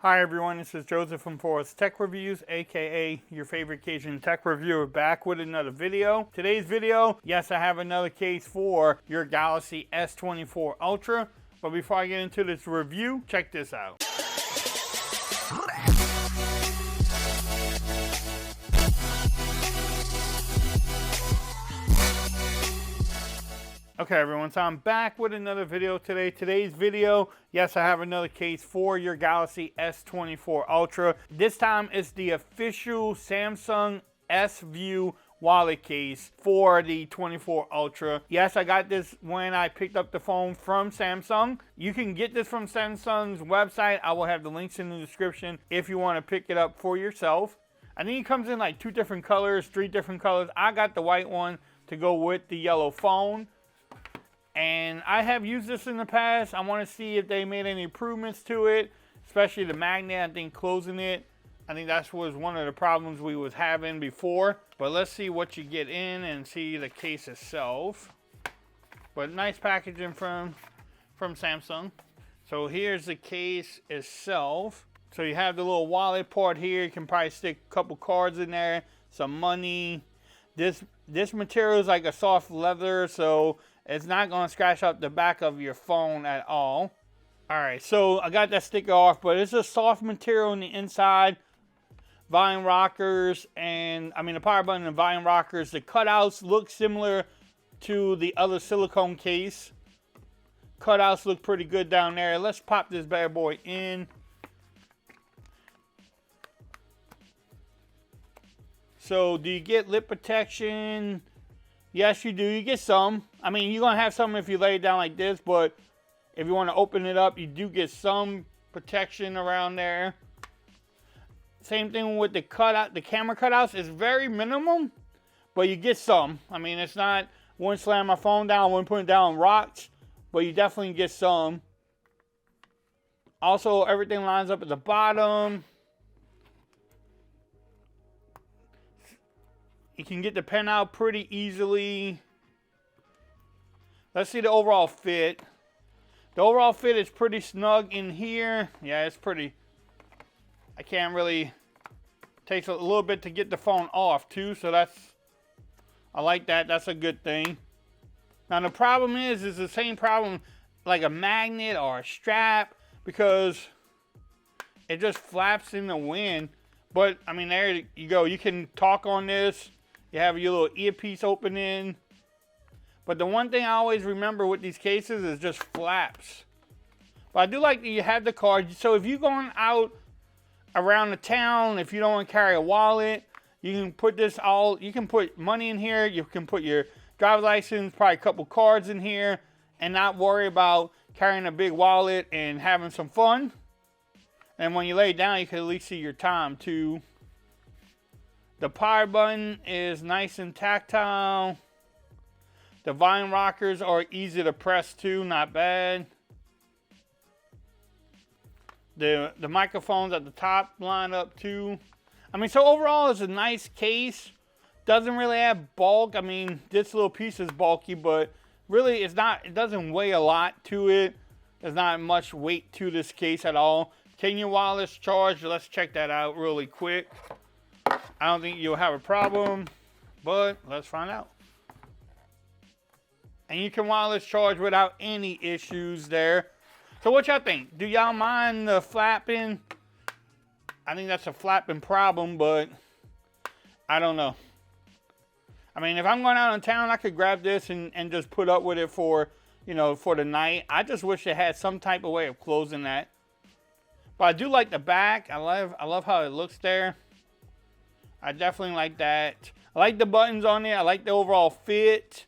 Hi everyone, this is Joseph from Forest Tech Reviews, aka your favorite Cajun tech reviewer, back with another video. Today's video, yes, I have another case for your Galaxy S24 Ultra. But before I get into this review, check this out. Okay everyone, so I'm back with another video today. Today's video, yes, I have another case for your Galaxy S24 Ultra. This time it's the official Samsung S View wallet case for the 24 Ultra. Yes, I got this when I picked up the phone from Samsung. You can get this from Samsung's website. I will have the links in the description if you want to pick it up for yourself. I think it comes in like 2 different colors, 3 different colors. I got the white one to go with the yellow phone. And I have used this in the past. I want to see if they made any improvements to it, especially the magnet. I think closing it, I think that was one of the problems we was having before. But let's see what you get in and see the case itself. But nice packaging from Samsung. So here's the case itself. So you have the little wallet part here. You can probably stick a couple cards in there, some money. This material is like a soft leather, so it's not going to scratch up the back of your phone at all. Alright, so I got that sticker off, but it's a soft material on the inside. Volume rockers, and I mean the power button and volume rockers. The cutouts look similar to the other silicone case. Cutouts look pretty good down there. Let's pop this bad boy in. So, do you get lip protection? Yes, you do. You get some. I mean, you're going to have some if you lay it down like this, but if you want to open it up, you do get some protection around there. Same thing with the cutout. The camera cutouts is very minimum, but you get some. I mean, it's not, wouldn't slam my phone down, wouldn't put it down on rocks, but you definitely get some. Also, everything lines up at the bottom. You can get the pen out pretty easily. Let's see the overall fit. The overall fit is pretty snug in here. Yeah, it's pretty. I can't really. Takes a little bit to get the phone off too, so that's. I like that. That's a good thing. Now the problem is the same problem like a magnet or a strap, because it just flaps in the wind. But I mean, there you go. You can talk on this. You have your little earpiece opening. But the one thing I always remember with these cases is just flaps. But I do like that you have the card. So if you're going out around the town, if you don't want to carry a wallet, you can put this all, you can put money in here. You can put your driver's license, probably a couple cards in here, and not worry about carrying a big wallet and having some fun. And when you lay it down, you can at least see your time too. The power button is nice and tactile. The volume rockers are easy to press too, not bad. The microphones at the top line up too. I mean, so overall it's a nice case. Doesn't really have bulk. I mean, this little piece is bulky, but really it's not, it doesn't weigh a lot to it. There's not much weight to this case at all. Can your wireless charge? Let's check that out really quick. I don't think you'll have a problem, but let's find out. And you can wireless charge without any issues there. So what y'all think? Do y'all mind the flapping? I think that's a flapping problem, but I don't know. I mean, if I'm going out in town, I could grab this and just put up with it for, you know, for the night. I just wish it had some type of way of closing that. But I do like the back. I love how it looks there. I definitely like that. I like the buttons on it. I like the overall fit.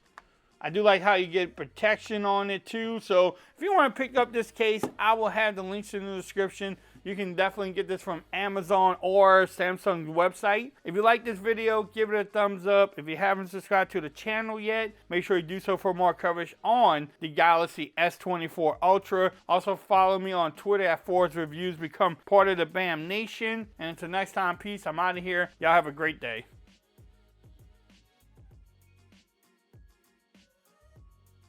I do like how you get protection on it too. So if you want to pick up this case, I will have the links in the description. You can definitely get this from Amazon or Samsung's website. If you like this video, give it a thumbs up. If you haven't subscribed to the channel yet, make sure you do so for more coverage on the Galaxy S24 Ultra. Also follow me on Twitter at Forest Reviews. Become part of the BAM Nation. And until next time, peace. I'm out of here. Y'all have a great day.